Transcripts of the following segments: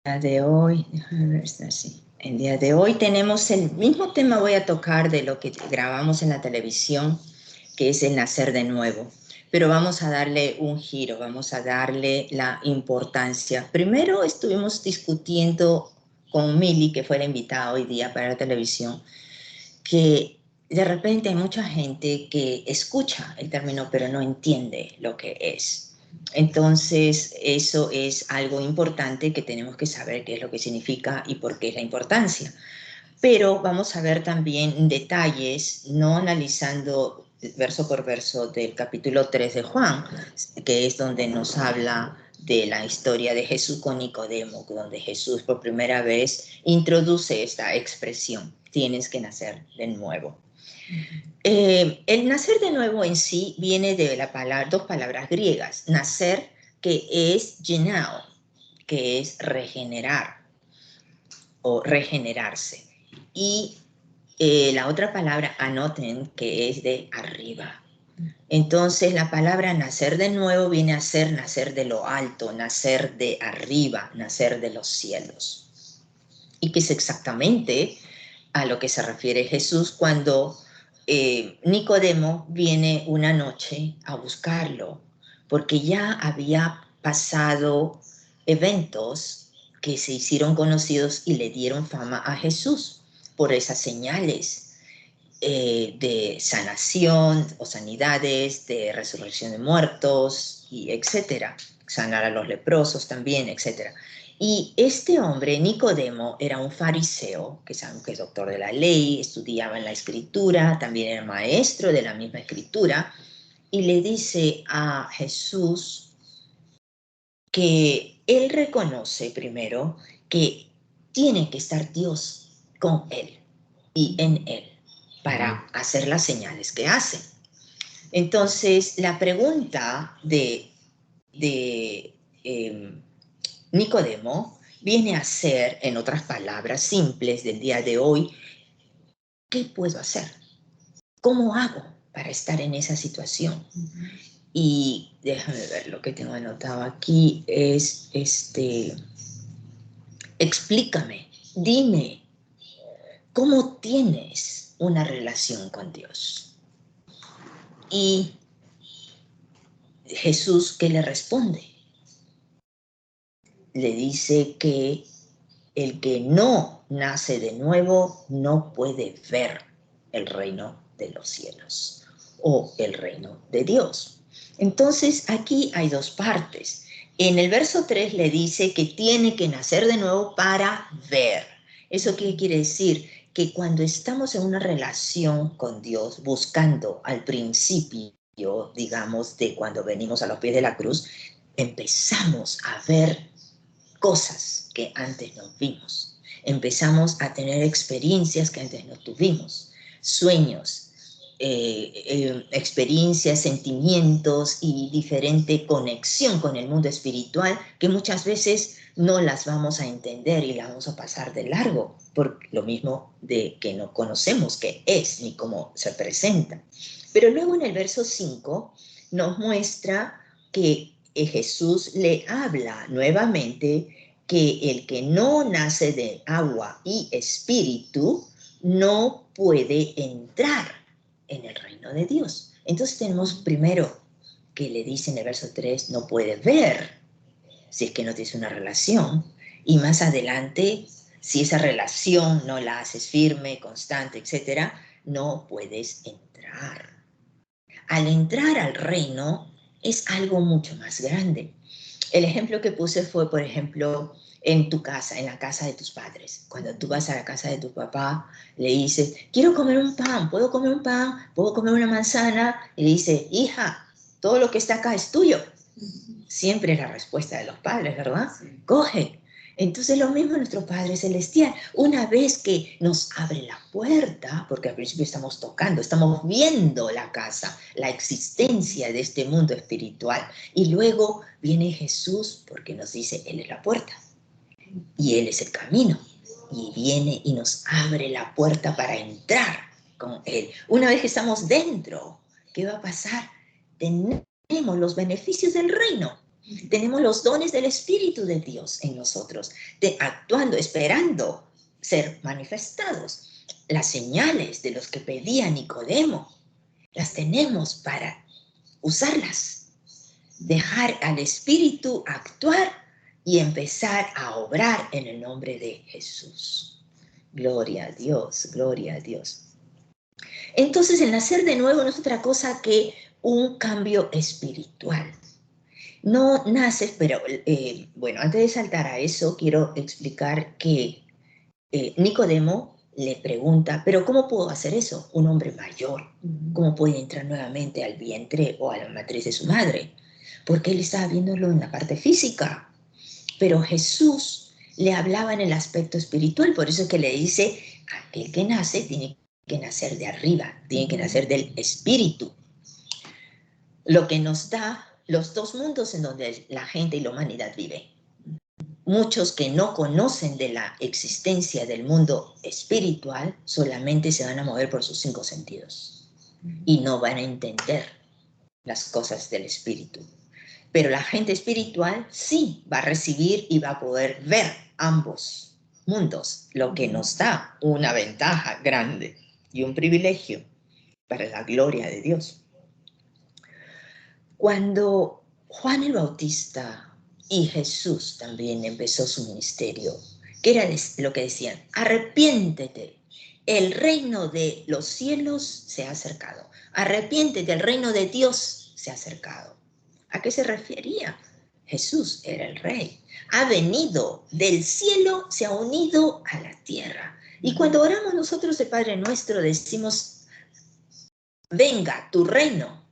De hoy, déjame ver si así. El día de hoy tenemos el mismo tema, voy a tocar de lo que grabamos en la televisión, que es el nacer de nuevo. Pero vamos a darle un giro, vamos a darle la importancia. Primero estuvimos discutiendo con Mili, que fue la invitada hoy día para la televisión, que de repente hay mucha gente que escucha el término pero no entiende lo que es. Entonces, eso es algo importante que tenemos que saber qué es lo que significa y por qué es la importancia. Pero vamos a ver también detalles, no analizando verso por verso del capítulo 3 de Juan, que es donde nos habla de la historia de Jesús con Nicodemo, donde Jesús por primera vez introduce esta expresión, tienes que nacer de nuevo. El nacer de nuevo en sí viene de dos palabras griegas, nacer, que es genao, que es regenerar o regenerarse, y la otra palabra anoten, que es de arriba. Entonces la palabra nacer de nuevo viene a ser nacer de lo alto, nacer de arriba, nacer de los cielos. Y que es exactamente a lo que se refiere Jesús cuando Nicodemo viene una noche a buscarlo, porque ya había pasado eventos que se hicieron conocidos y le dieron fama a Jesús por esas señales de sanación o sanidades, de resurrección de muertos, y etcétera. Sanar a los leprosos también, etcétera. Y este hombre, Nicodemo, era un fariseo, que sabemos que es doctor de la ley, estudiaba en la escritura, también era maestro de la misma escritura, y le dice a Jesús que él reconoce primero que tiene que estar Dios con él y en él para hacer las señales que hace. Entonces, la pregunta de Nicodemo viene a ser, en otras palabras simples del día de hoy, ¿qué puedo hacer? ¿Cómo hago para estar en esa situación? Y déjame ver, lo que tengo anotado aquí es, explícame, dime, ¿cómo tienes una relación con Dios? Y Jesús, ¿qué le responde? Le dice que el que no nace de nuevo no puede ver el reino de los cielos o el reino de Dios. Entonces, aquí hay dos partes. En el verso 3 le dice que tiene que nacer de nuevo para ver. ¿Eso qué quiere decir? Que cuando estamos en una relación con Dios, buscando al principio, digamos, de cuando venimos a los pies de la cruz, empezamos a ver cosas que antes no vimos. Empezamos a tener experiencias que antes no tuvimos, sueños, experiencias, sentimientos y diferente conexión con el mundo espiritual que muchas veces no las vamos a entender y las vamos a pasar de largo, por lo mismo de que no conocemos qué es ni cómo se presenta. Pero luego en el verso 5 nos muestra que Jesús le habla nuevamente que el que no nace de agua y espíritu no puede entrar en el reino de Dios. Entonces tenemos primero que le dice en el verso 3, no puede ver si es que no tienes una relación. Y más adelante, si esa relación no la haces firme, constante, etc., no puedes entrar. Al entrar al reino es algo mucho más grande. El ejemplo que puse fue, por ejemplo, en tu casa, en la casa de tus padres. Cuando tú vas a la casa de tu papá, le dices, quiero comer un pan, ¿puedo comer un pan? ¿Puedo comer una manzana? Y le dice, hija, todo lo que está acá es tuyo. Siempre es la respuesta de los padres, ¿verdad? Coge. Entonces lo mismo nuestro Padre Celestial. Una vez que nos abre la puerta, porque al principio estamos tocando, estamos viendo la casa, la existencia de este mundo espiritual. Y luego viene Jesús porque nos dice, Él es la puerta y Él es el camino. Y viene y nos abre la puerta para entrar con Él. Una vez que estamos dentro, ¿qué va a pasar? Tenemos los beneficios del reino. Tenemos los dones del Espíritu de Dios en nosotros, actuando, esperando ser manifestados. Las señales de los que pedía Nicodemo, las tenemos para usarlas. Dejar al Espíritu actuar y empezar a obrar en el nombre de Jesús. Gloria a Dios, gloria a Dios. Entonces, el nacer de nuevo no es otra cosa que un cambio espiritual. No naces, pero bueno, antes de saltar a eso, quiero explicar que Nicodemo le pregunta, pero ¿cómo puedo hacer eso? Un hombre mayor, ¿cómo puede entrar nuevamente al vientre o a la matriz de su madre? Porque él estaba viéndolo en la parte física, pero Jesús le hablaba en el aspecto espiritual, por eso es que le dice, aquel que nace tiene que nacer de arriba, tiene que nacer del espíritu. Lo que nos da los dos mundos en donde la gente y la humanidad vive. Muchos que no conocen de la existencia del mundo espiritual solamente se van a mover por sus 5 sentidos y no van a entender las cosas del espíritu. Pero la gente espiritual sí va a recibir y va a poder ver ambos mundos, lo que nos da una ventaja grande y un privilegio para la gloria de Dios. Cuando Juan el Bautista y Jesús también empezó su ministerio, que era lo que decían, arrepiéntete, el reino de los cielos se ha acercado, arrepiéntete, el reino de Dios se ha acercado. ¿A qué se refería? Jesús era el rey, ha venido del cielo, se ha unido a la tierra. Y cuando oramos nosotros el Padre Nuestro decimos, venga tu reino.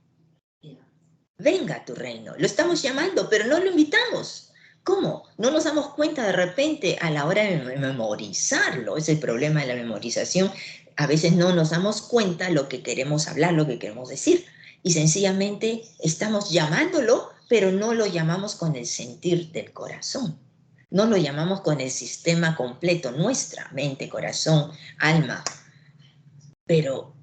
Venga tu reino. Lo estamos llamando, pero no lo invitamos. ¿Cómo? No nos damos cuenta de repente a la hora de memorizarlo. Es el problema de la memorización. A veces no nos damos cuenta lo que queremos hablar, lo que queremos decir. Y sencillamente estamos llamándolo, pero no lo llamamos con el sentir del corazón. No lo llamamos con el sistema completo, nuestra mente, corazón, alma. Pero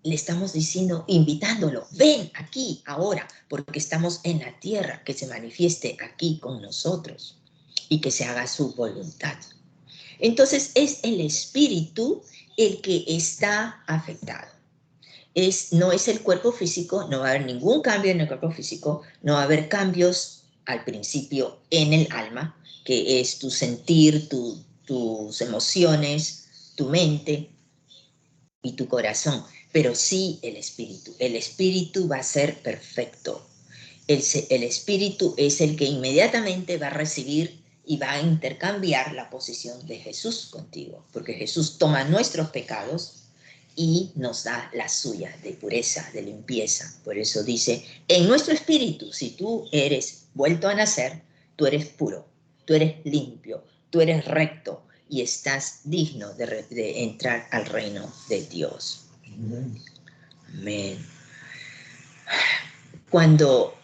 le estamos diciendo, invitándolo, ven aquí, ahora, porque estamos en la tierra, que se manifieste aquí con nosotros y que se haga su voluntad. Entonces es el espíritu el que está afectado. No es el cuerpo físico, no va a haber ningún cambio en el cuerpo físico, no va a haber cambios al principio en el alma, que es tu sentir, tus emociones, tu mente y tu corazón, pero sí el espíritu. El espíritu va a ser perfecto. El espíritu es el que inmediatamente va a recibir y va a intercambiar la posición de Jesús contigo, porque Jesús toma nuestros pecados y nos da la suya de pureza, de limpieza. Por eso dice, en nuestro espíritu, si tú eres vuelto a nacer, tú eres puro, tú eres limpio, tú eres recto y estás digno de entrar al reino de Dios. Amén. Cuando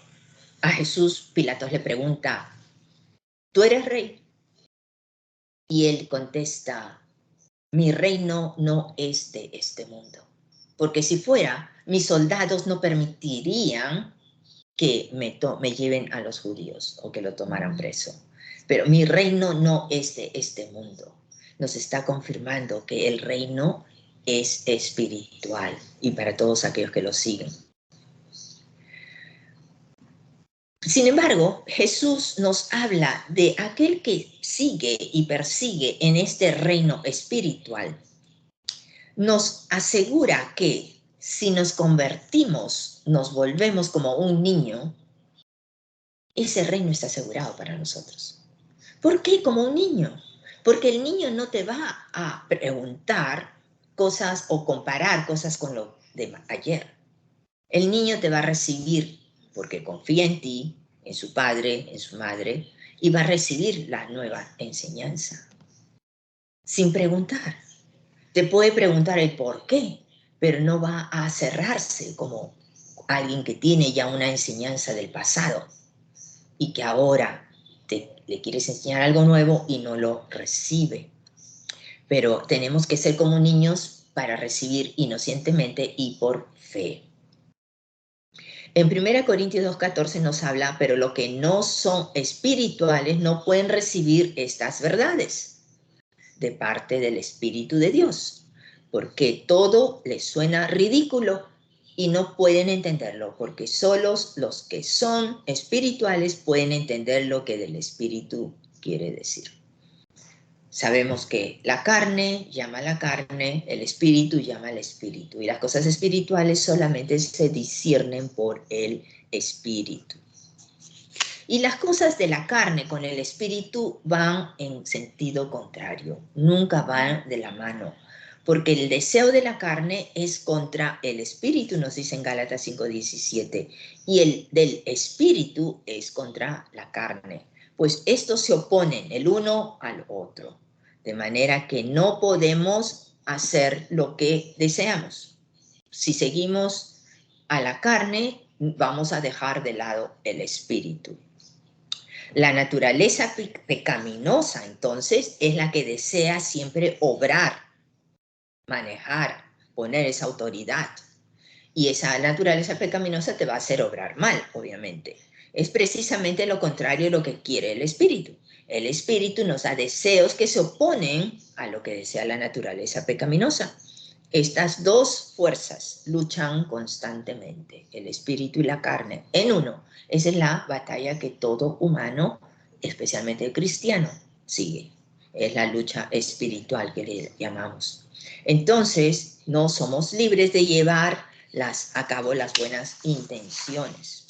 a Jesús Pilatos le pregunta, ¿tú eres rey? Y él contesta, mi reino no es de este mundo. Porque si fuera, mis soldados no permitirían que me lleven a los judíos o que lo tomaran preso. Pero mi reino no es de este mundo. Nos está confirmando que el reino es espiritual y para todos aquellos que lo siguen. Sin embargo, Jesús nos habla de aquel que sigue y persigue en este reino espiritual. Nos asegura que si nos convertimos, nos volvemos como un niño, ese reino está asegurado para nosotros. ¿Por qué como un niño? Porque el niño no te va a preguntar cosas o comparar cosas con lo de ayer. El niño te va a recibir porque confía en ti, en su padre, en su madre, y va a recibir la nueva enseñanza. Sin preguntar. Te puede preguntar el por qué, pero no va a cerrarse como alguien que tiene ya una enseñanza del pasado y que ahora le quieres enseñar algo nuevo y no lo recibe. Pero tenemos que ser como niños para recibir inocentemente y por fe. En 1 Corintios 2:14 nos habla, pero los que no son espirituales no pueden recibir estas verdades de parte del Espíritu de Dios, porque todo les suena ridículo y no pueden entenderlo, porque solo los que son espirituales pueden entender lo que del Espíritu quiere decir. Sabemos que la carne llama a la carne, el espíritu llama al espíritu, y las cosas espirituales solamente se disciernen por el espíritu. Y las cosas de la carne con el espíritu van en sentido contrario, nunca van de la mano, porque el deseo de la carne es contra el espíritu, nos dice en Gálatas 5:17, y el del espíritu es contra la carne, pues estos se oponen el uno al otro, de manera que no podemos hacer lo que deseamos. Si seguimos a la carne, vamos a dejar de lado el espíritu. La naturaleza pecaminosa, entonces, es la que desea siempre obrar, manejar, poner esa autoridad. Y esa naturaleza pecaminosa te va a hacer obrar mal, obviamente. Es precisamente lo contrario de lo que quiere el espíritu. El espíritu nos da deseos que se oponen a lo que desea la naturaleza pecaminosa. Estas dos fuerzas luchan constantemente, el espíritu y la carne, en uno. Esa es la batalla que todo humano, especialmente el cristiano, sigue. Es la lucha espiritual que le llamamos. Entonces, no somos libres de llevar a cabo las buenas intenciones.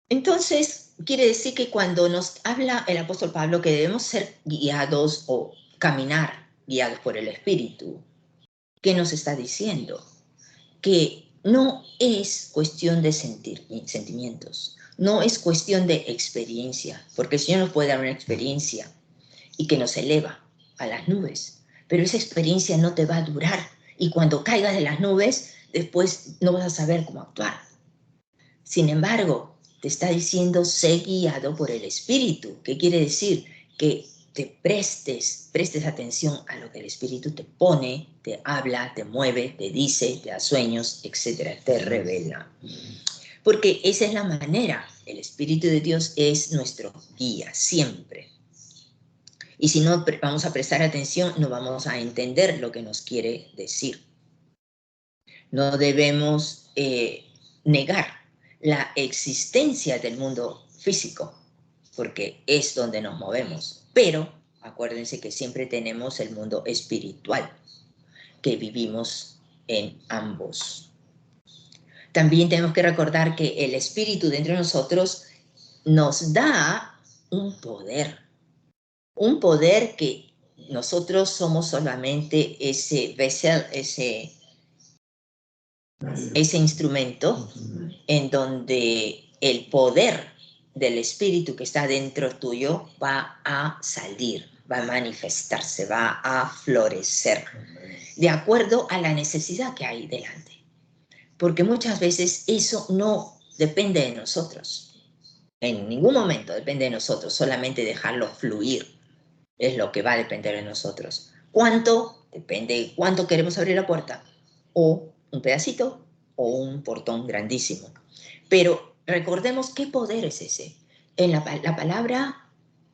Entonces, quiere decir que cuando nos habla el apóstol Pablo que debemos ser guiados o caminar guiados por el Espíritu, ¿qué nos está diciendo? Que no es cuestión de sentimientos, no es cuestión de experiencia, porque el Señor nos puede dar una experiencia y que nos eleva a las nubes, pero esa experiencia no te va a durar y cuando caigas de las nubes, después no vas a saber cómo actuar. Sin embargo, te está diciendo, sé guiado por el Espíritu. ¿Qué quiere decir? Que te prestes atención a lo que el Espíritu te pone, te habla, te mueve, te dice, te da sueños, etcétera, te revela. Porque esa es la manera. El Espíritu de Dios es nuestro guía, siempre. Y si no vamos a prestar atención, no vamos a entender lo que nos quiere decir. No debemos negar la existencia del mundo físico, porque es donde nos movemos. Pero acuérdense que siempre tenemos el mundo espiritual, que vivimos en ambos. También tenemos que recordar que el espíritu dentro de nosotros nos da un poder que nosotros somos solamente ese vessel, ese instrumento en donde el poder del espíritu que está dentro tuyo va a salir, va a manifestarse, va a florecer, de acuerdo a la necesidad que hay delante. Porque muchas veces eso no depende de nosotros. En ningún momento depende de nosotros, solamente dejarlo fluir es lo que va a depender de nosotros. ¿Cuánto? Depende de cuánto queremos abrir la puerta. O un pedacito o un portón grandísimo. Pero recordemos qué poder es ese. En la palabra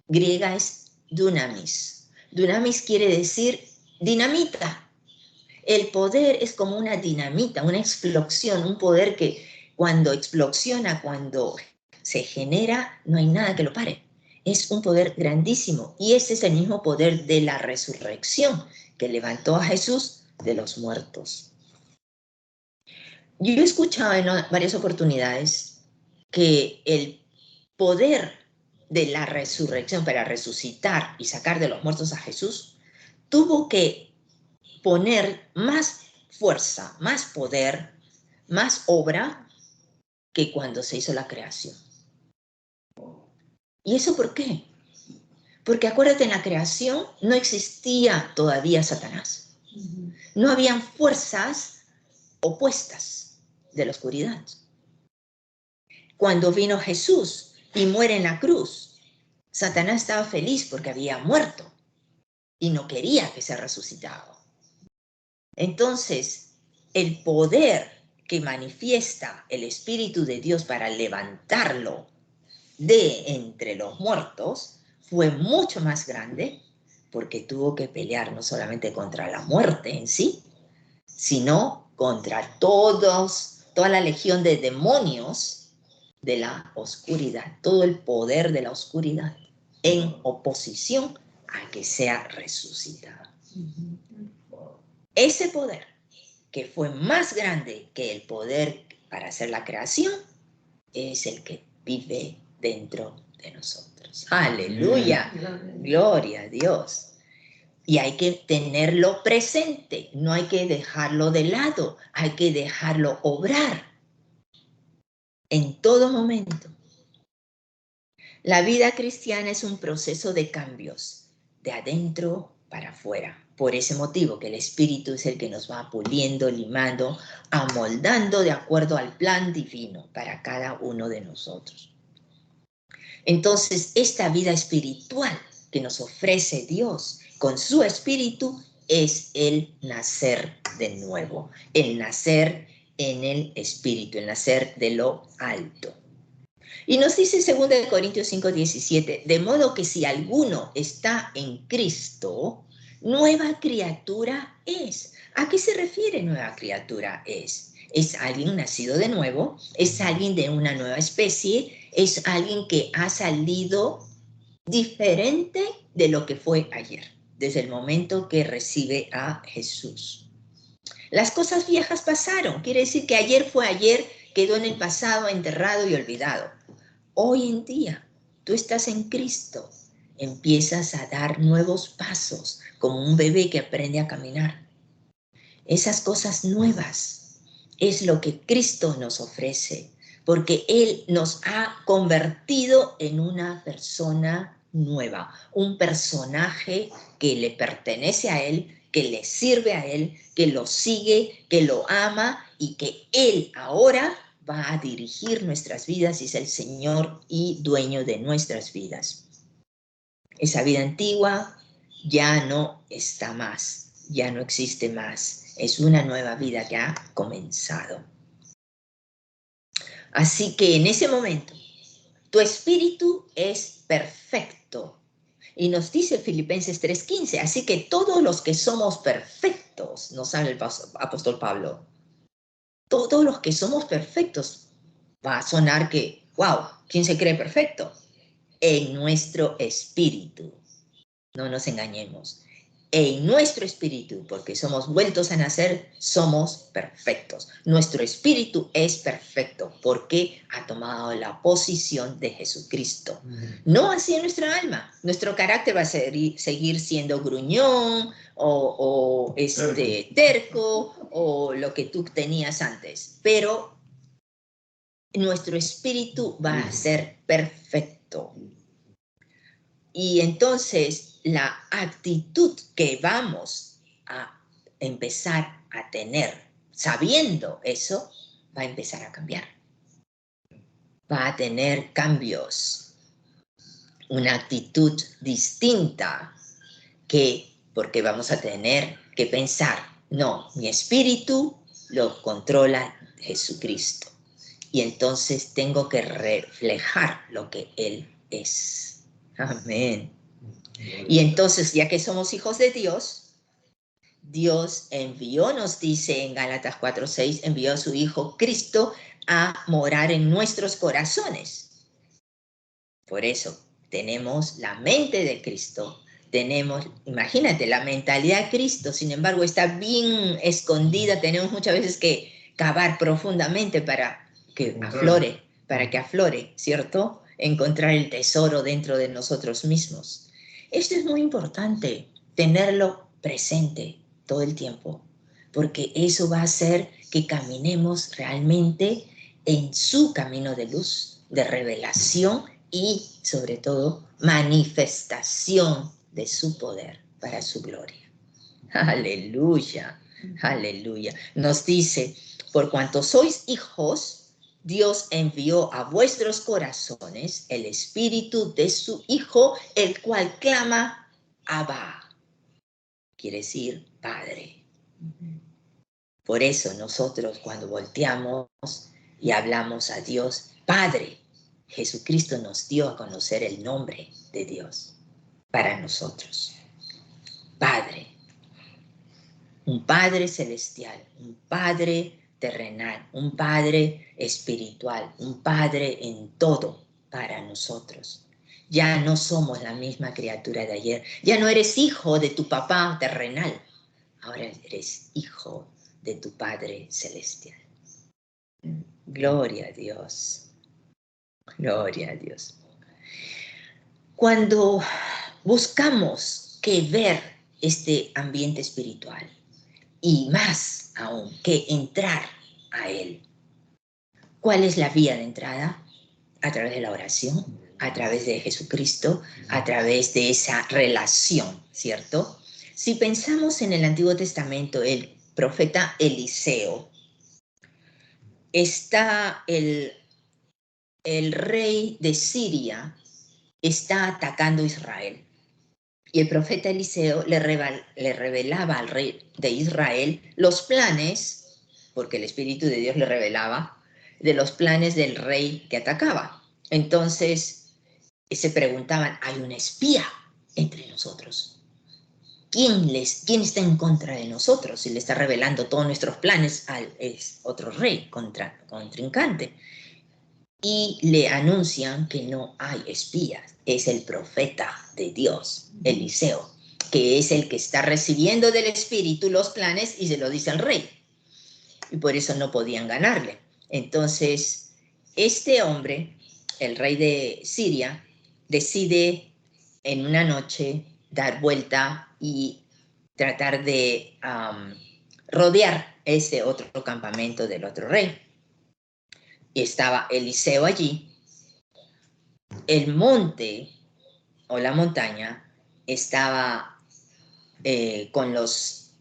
griega es dunamis. Dunamis quiere decir dinamita. El poder es como una dinamita, una explosión, un poder que cuando explosiona, cuando se genera, no hay nada que lo pare. Es un poder grandísimo y ese es el mismo poder de la resurrección que levantó a Jesús de los muertos. Yo he escuchado en varias oportunidades que el poder de la resurrección para resucitar y sacar de los muertos a Jesús tuvo que poner más fuerza, más poder, más obra que cuando se hizo la creación. ¿Y eso por qué? Porque acuérdate, en la creación no existía todavía Satanás. No habían fuerzas opuestas de la oscuridad. Cuando vino Jesús y muere en la cruz, Satanás estaba feliz porque había muerto y no quería que se resucitara. Entonces, el poder que manifiesta el Espíritu de Dios para levantarlo de entre los muertos fue mucho más grande, porque tuvo que pelear no solamente contra la muerte en sí, sino contra toda la legión de demonios de la oscuridad, todo el poder de la oscuridad, en oposición a que sea resucitado. Ese poder, que fue más grande que el poder para hacer la creación, es el que vive dentro de nosotros. ¡Aleluya! Gloria a Dios. Y hay que tenerlo presente, no hay que dejarlo de lado, hay que dejarlo obrar en todo momento. La vida cristiana es un proceso de cambios, de adentro para afuera. Por ese motivo que el Espíritu es el que nos va puliendo, limando, amoldando de acuerdo al plan divino para cada uno de nosotros. Entonces, esta vida espiritual que nos ofrece Dios con su Espíritu es el nacer de nuevo, el nacer en el Espíritu, el nacer de lo alto. Y nos dice 2 Corintios 5:17, de modo que si alguno está en Cristo, nueva criatura es. ¿A qué se refiere nueva criatura es? Es alguien nacido de nuevo, es alguien de una nueva especie, es alguien que ha salido diferente de lo que fue ayer, desde el momento que recibe a Jesús. Las cosas viejas pasaron, quiere decir que ayer fue ayer, quedó en el pasado, enterrado y olvidado. Hoy en día, tú estás en Cristo, empiezas a dar nuevos pasos, como un bebé que aprende a caminar. Esas cosas nuevas es lo que Cristo nos ofrece, porque Él nos ha convertido en una persona nueva, un personaje que le pertenece a Él, que le sirve a Él, que lo sigue, que lo ama y que Él ahora va a dirigir nuestras vidas y es el Señor y dueño de nuestras vidas. Esa vida antigua ya no está más, ya no existe más. Es una nueva vida que ha comenzado. Así que en ese momento, tu espíritu es perfecto. Y nos dice Filipenses 3:15, así que todos los que somos perfectos, nos habla el apóstol Pablo, todos los que somos perfectos, va a sonar que, wow, ¿quién se cree perfecto? En nuestro espíritu. No nos engañemos. En nuestro espíritu, porque somos vueltos a nacer, somos perfectos. Nuestro espíritu es perfecto porque ha tomado la posición de Jesucristo. No así en nuestra alma. Nuestro carácter va a seguir siendo gruñón o terco o lo que tú tenías antes. Pero nuestro espíritu va a ser perfecto. Y entonces la actitud que vamos a empezar a tener, sabiendo eso, va a empezar a cambiar. Va a tener cambios, una actitud distinta porque vamos a tener que pensar, no, mi espíritu lo controla Jesucristo. Y entonces tengo que reflejar lo que Él es. Amén. Y entonces, ya que somos hijos de Dios, Dios envió, nos dice en Gálatas 4:6, envió a su Hijo Cristo a morar en nuestros corazones. Por eso tenemos la mente de Cristo, imagínate, la mentalidad de Cristo, sin embargo, está bien escondida, tenemos muchas veces que cavar profundamente para que aflore, ¿cierto? Encontrar el tesoro dentro de nosotros mismos. Esto es muy importante, tenerlo presente todo el tiempo, porque eso va a hacer que caminemos realmente en su camino de luz, de revelación y, sobre todo, manifestación de su poder para su gloria. Aleluya, aleluya. Nos dice, por cuanto sois hijos, Dios envió a vuestros corazones el espíritu de su Hijo, el cual clama, Abba. Quiere decir Padre. Por eso nosotros cuando volteamos y hablamos a Dios, Padre, Jesucristo nos dio a conocer el nombre de Dios para nosotros. Padre, un Padre celestial, un Padre terrenal, un Padre espiritual, un Padre en todo para nosotros. Ya no somos la misma criatura de ayer. Ya no eres hijo de tu papá terrenal. Ahora eres hijo de tu Padre celestial. Gloria a Dios. Gloria a Dios. Cuando buscamos que ver este ambiente espiritual y más aún que entrar a él, ¿cuál es la vía de entrada? A través de la oración, a través de Jesucristo, a través de esa relación, ¿cierto? Si pensamos en el Antiguo Testamento, el profeta Eliseo, está el rey de Siria, está atacando a Israel. Y el profeta Eliseo le revelaba al rey de Israel los planes, porque el Espíritu de Dios le revelaba, de los planes del rey que atacaba. Entonces se preguntaban, ¿hay un espía entre nosotros? ¿Quién está en contra de nosotros y le está revelando todos nuestros planes al otro rey contrincante? Y le anuncian que no hay espías, es el profeta de Dios, Eliseo, que es el que está recibiendo del Espíritu los planes y se lo dice al rey. Y por eso no podían ganarle. Entonces, este hombre, el rey de Siria, decide en una noche dar vuelta y tratar de rodear ese otro campamento del otro rey. Y estaba Eliseo allí. El monte o la montaña estaba con los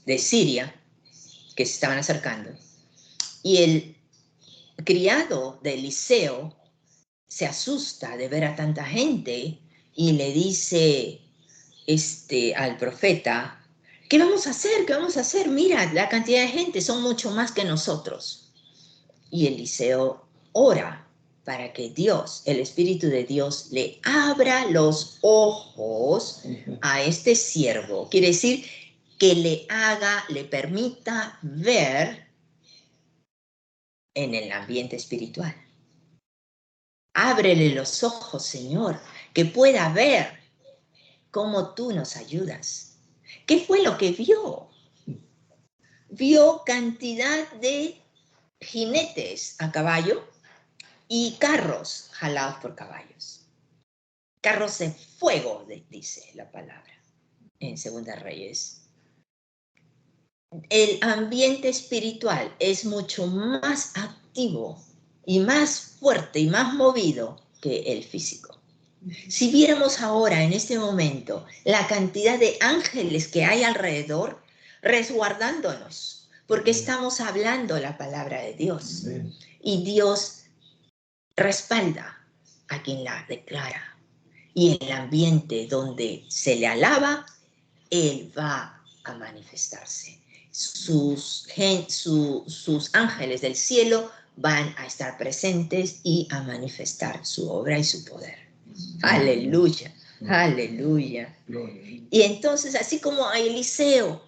de Siria que se estaban acercando. Y el criado de Eliseo se asusta de ver a tanta gente y le dice al profeta, ¿qué vamos a hacer? ¿Qué vamos a hacer? Mira, la cantidad de gente son mucho más que nosotros. Y Eliseo ora para que Dios, el Espíritu de Dios, le abra los ojos a este siervo. Quiere decir que le permita ver en el ambiente espiritual. Ábrele los ojos, Señor, que pueda ver cómo tú nos ayudas. ¿Qué fue lo que vio? Vio cantidad de jinetes a caballo y carros jalados por caballos. Carros de fuego, dice la palabra en Segunda Reyes. El ambiente espiritual es mucho más activo y más fuerte y más movido que el físico. Si viéramos ahora, en este momento, la cantidad de ángeles que hay alrededor resguardándonos, porque estamos hablando la palabra de Dios. Y Dios respalda a quien la declara. Y en el ambiente donde se le alaba, Él va a manifestarse. Sus ángeles del cielo van a estar presentes y a manifestar su obra y su poder. Aleluya, aleluya. Y entonces, así como a Eliseo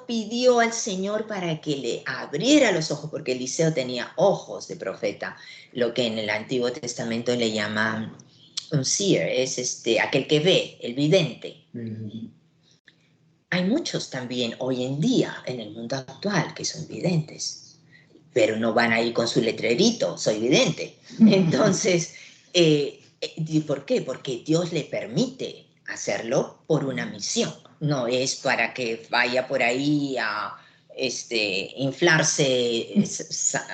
pidió al Señor para que le abriera los ojos, porque Eliseo tenía ojos de profeta, lo que en el Antiguo Testamento le llaman un seer, es aquel que ve, el vidente. Hay muchos también hoy en día en el mundo actual que son videntes, pero no van a ir con su letrerito, soy vidente. Entonces, ¿por qué? Porque Dios le permite hacerlo por una misión. No es para que vaya por ahí a inflarse,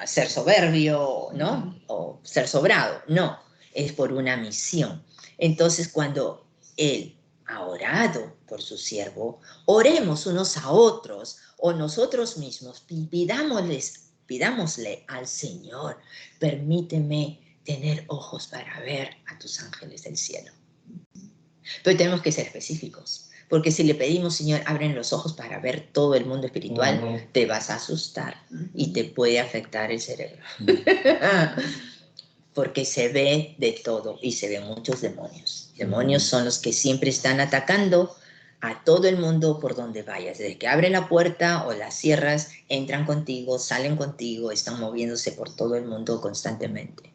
ser soberbio, ¿no? O ser sobrado. No, es por una misión. Entonces, cuando Él ha orado por su siervo, oremos unos a otros o nosotros mismos, pidámosle al Señor, permíteme tener ojos para ver a tus ángeles del cielo. Pero tenemos que ser específicos, Porque si le pedimos, Señor, abren los ojos para ver todo el mundo espiritual, te vas a asustar y te puede afectar el cerebro. Porque se ve de todo y se ven muchos demonios. Demonios son los que siempre están atacando a todo el mundo por donde vayas. Desde que abren la puerta o la cierras, entran contigo, salen contigo, están moviéndose por todo el mundo constantemente.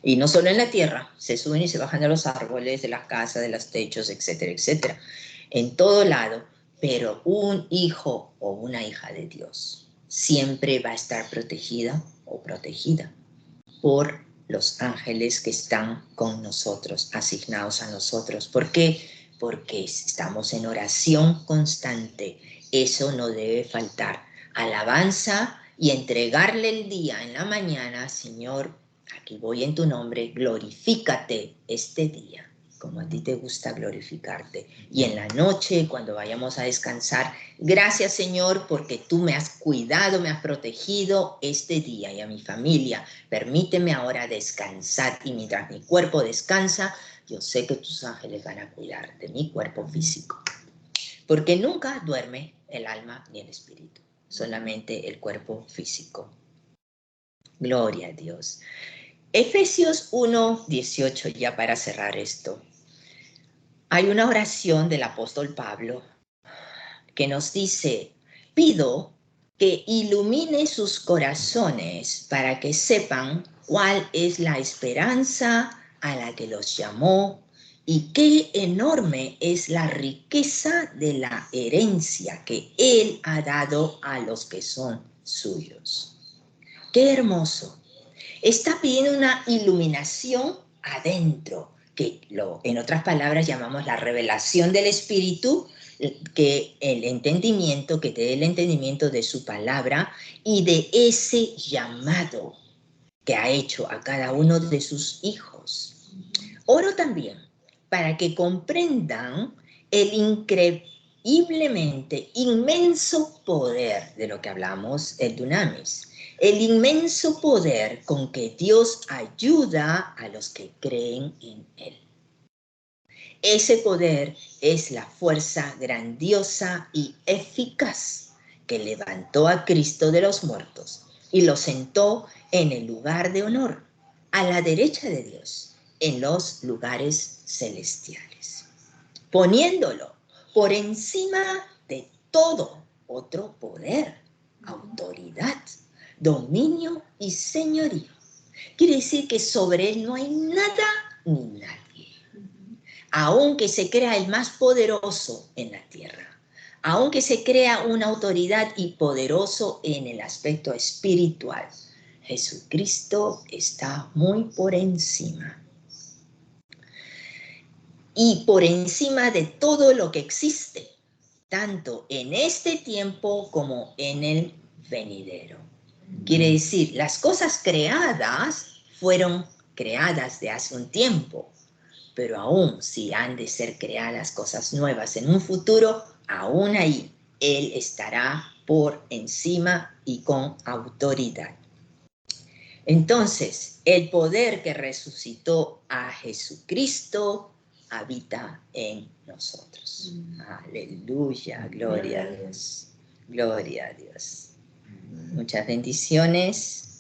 Y no solo en la tierra, se suben y se bajan de los árboles, de las casas, de los techos, etcétera, etcétera. En todo lado, pero un hijo o una hija de Dios siempre va a estar protegida o protegida por los ángeles que están con nosotros, asignados a nosotros. ¿Por qué? Porque estamos en oración constante. Eso no debe faltar. Alabanza y entregarle el día en la mañana, Señor, aquí voy en tu nombre, glorifícate este día, como a ti te gusta glorificarte. Y en la noche, cuando vayamos a descansar, gracias, Señor, porque tú me has cuidado, me has protegido este día y a mi familia. Permíteme ahora descansar y mientras mi cuerpo descansa, yo sé que tus ángeles van a cuidar de mi cuerpo físico. Porque nunca duerme el alma ni el espíritu, solamente el cuerpo físico. Gloria a Dios. Efesios 1:18, ya para cerrar esto. Hay una oración del apóstol Pablo que nos dice, pido que ilumine sus corazones para que sepan cuál es la esperanza a la que los llamó y qué enorme es la riqueza de la herencia que Él ha dado a los que son suyos. ¡Qué hermoso! Está pidiendo una iluminación adentro, que en otras palabras llamamos la revelación del Espíritu, que el entendimiento, que te dé el entendimiento de su palabra y de ese llamado que ha hecho a cada uno de sus hijos. Oro también para que comprendan el increíblemente inmenso poder de lo que hablamos, el dunamis, el inmenso poder con que Dios ayuda a los que creen en Él. Ese poder es la fuerza grandiosa y eficaz que levantó a Cristo de los muertos y lo sentó en el lugar de honor, a la derecha de Dios, en los lugares celestiales, poniéndolo por encima de todo otro poder, autoridad, dominio y señorío. Quiere decir que sobre él no hay nada ni nadie. Aunque se crea el más poderoso en la tierra, aunque se crea una autoridad y poderoso en el aspecto espiritual, Jesucristo está muy por encima. Y por encima de todo lo que existe, tanto en este tiempo como en el venidero. Quiere decir, las cosas creadas fueron creadas de hace un tiempo, pero aún si han de ser creadas cosas nuevas en un futuro, aún ahí Él estará por encima y con autoridad. Entonces, el poder que resucitó a Jesucristo habita en nosotros. Aleluya, gloria a Dios, gloria a Dios. Muchas bendiciones.